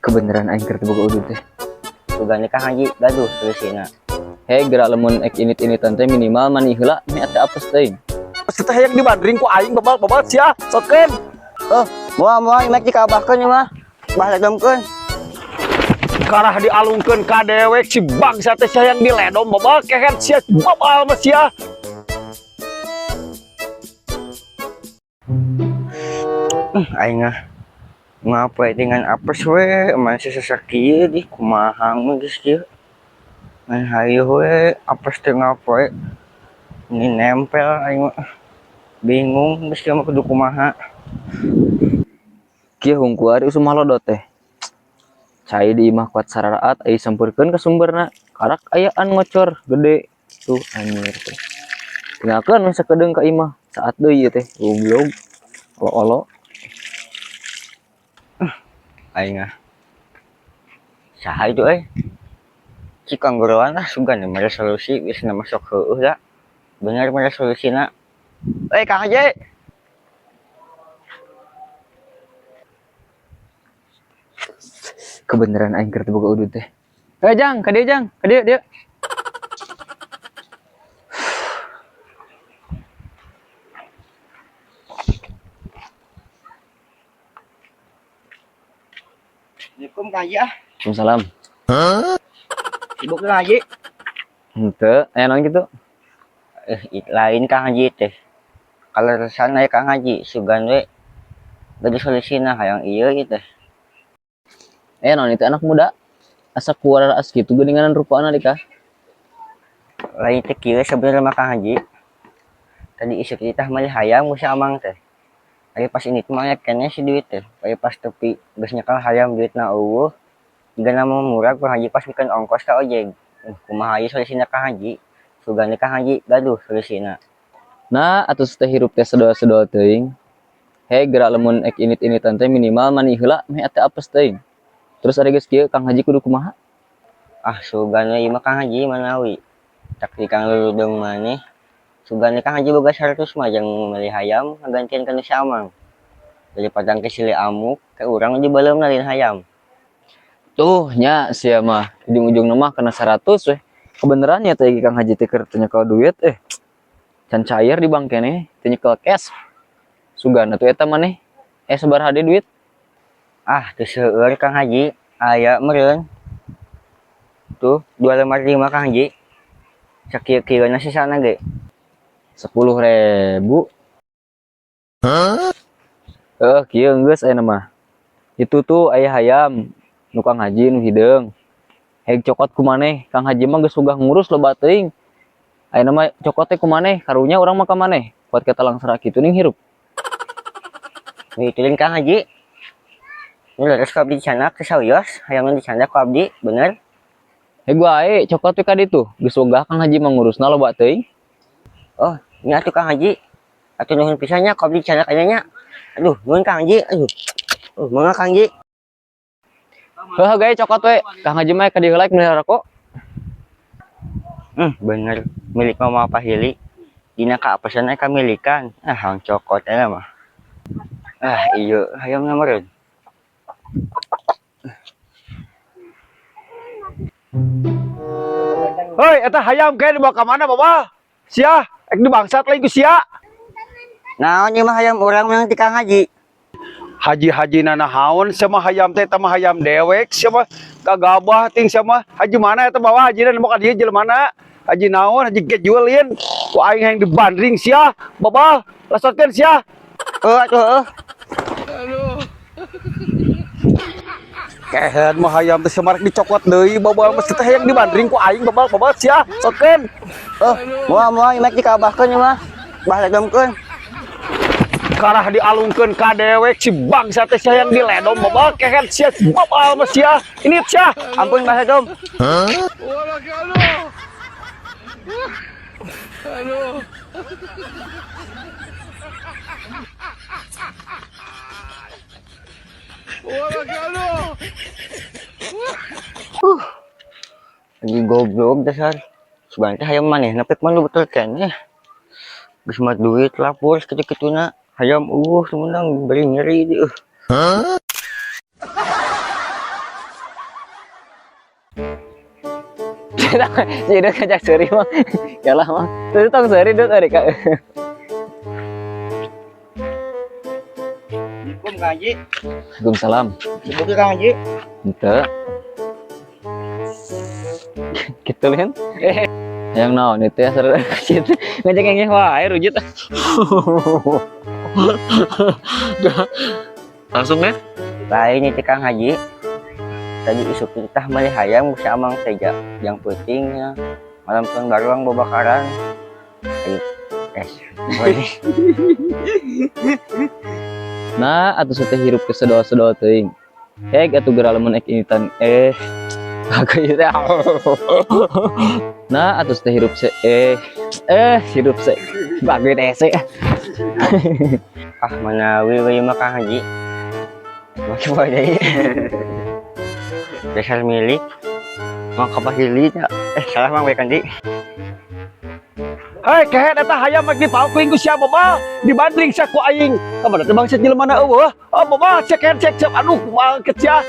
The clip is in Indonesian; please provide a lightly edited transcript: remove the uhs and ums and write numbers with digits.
Kebeneran aing keur teu boga udud teh. Sugan nikah haji gaduh solusinya. Hei gerak lamun ek init-initan teh minimal mani heula me ate apes teuing. Teh hayang dibandring ku aing babal sia sokeun. Moal imek dikabahkeun ieu mah. Bah ledomkeun. Karah dialungkeun ka dewek si bangsa teh hayang diledom babal kehet sia babal mah sia. Aing ngapa dengan apes we masih sesak kieu di kumaha mah geus kieu. Ngan hayu we apes teh ngapa ini nempel aing mah. Bingung geus kieu mah kudu kumaha. Kieu hungku ari usum halodot teh. Cai di imah kuat sararaat ai sampurkeun ka sumberna. Karak ayaan ngocor gede tuh anjir teh. Tinggalkeun sakedeung ka imah saat deui ieu teh goblok. Olo-olo. Aing saha itu si kangguruan lah sugan mere solusi geus masuk heueuh da. Bener mere solusina. Kang Haji. Kebeneran aing keur teu boga udud teh. Jang, ka dieu Jang, ka dieu. Assalamualaikum Kang Haji. Waalaikumsalam. Sibuk Kang Haji? Henteu, aya naon kitu? Lain Kang Haji teh. Kalau resana Kang Haji sugan we gaduh solusina hayang ieu teh. Naon itu anak muda? Asa kuarar as kitu geuninganan rupaana dika. Lain teh kieu sebenarnya mah Kang Haji. Tadi isuk kita mah hayam geus amang teh. Ari pas ini mah keneh si duit teh. Ari pas tepi geus nyekel hayam duitna eueuh. Digana mah murah Kang Haji pas mikeun ongkos ka ojek. Kumaha ieu solusina Kang Haji? Sugan Kang Haji gaduh solusina. Nah, atuh teh hirup teh sedoa-sedoa teuing. Hei gerak lamun ek init-initan teh minimal mani heula me ate apes teuing. Terus ari geus kieu Kang Haji kudu kumaha? Sugan ieu mah Kang Haji manawi. Tak di Kang Luludeng maneh. Sugan Kang Haji boga 100 mah jeung meuli hayam ngagantieun ka nu samang. Daripada ke silih amuk, ke urang di baleumna lain hayam. Tuh nya sia mah ujung-ujungna mah kena 100 weh. Kebeneran nya teh Kang Haji teh keur teu nyekel duit can cair di bank keneh teu nyekel cash. Sugan atuh eta maneh sabaraha deui duit? Teu seueur Kang Haji, aya meureun. Tuh 2 lembar 5 Kang Haji. Sakieu-kieuna sisana ge. 10.000. Kieu geus aya mah. Itu tuh aya hayam nu Kang Haji nu hideung. Heg cokot ku maneh, Kang Haji mah geus sugah ngurus loba teuing. Aya mah cokot teh ku maneh, karunya urang mah ka maneh. Kuat kita langsara kitu ning hirup. Ngitulin Kang Haji. Nu leres ku abdi dicandak teh sawios, hayam dicandak ku abdi, bener? Heg wae cokot teh ka ditu, geus wegah Kang Haji mah ngurusna loba teuing. Nya atuh Kang Haji. Atuh nuhun pisan nya ku abdi dicandak aya nya. Aduh, nuhun Kang Haji. Mangga Kang Haji. Gawe cokot we, Kang Haji mah ka dieu heula melihara rokok. Bener, milik Mama Pahili. Dina kaapesan ka milikan. Hang cokot eta mah. Ieu hayam meureun. Heuy eta hayam ge dibawa ka mana Baba? Sia, ek dibangsat lagi ku sia. Naon ieu mah hayam urang yang ti Kang Haji. Haji nahaon sama hayam teh eta mah hayam dewek sama kagabah ting sama haji mana eta bawa haji dan mau ka dieu jelema haji naon haji gejualin ku aing hayang dibandring sia Baba lasotkeun sia. Aduh. Kehead mah hayam teh samarak dicokot deui Baba mesti teh hayang dibandring ku aing Baba sia sotkeun. Moal imek dikabahkeun ieu mah. Bah ledomkeun. Karah dialungkeun ka dewek si bangsa teh hayang diledom Baba kehet sia babal mah sia. Ini sia. Ampun Bah Ledom. Lagi goblok dasar. Sugan teh hayam manehna pek mah betul keneh. Geus mah duit lapor kitu-kituna. Hayam semenang beri nyeri. Jadi kajak seri mah. Yalah mah. Itu tong seri dut ari ka. Assalamualaikum Kang Haji. Waalaikumsalam. Sibuk ya Kang Haji? Ente. Gitu kan. Yang naon itu ya seru gitu. Ngajak yang wae rujit. Langsung ya. Lain itu Kang Haji. Tadi isuk kita meli hayam bisa amang teja yang pentingnya malam tahun baru ang babakaran. Ayo, boleh. Nah, atuh teh hirup ke sedoa-sedoa teuing. Atuh geura lamun ek initan kagak ieu teh. Nah, atuh teh hirup se hirup se bageun ese. Ah manawi we mah Kang Haji. Macam deui. Dasar milik mau kapahili salah mang we kandi. Hei, kehe eta hayam mah dipaukeun ku sia Boba, dibanding sia ku aing. Kamana teh bangsa jelema na eueuh. Oh Boba cek aduh kumaha sia.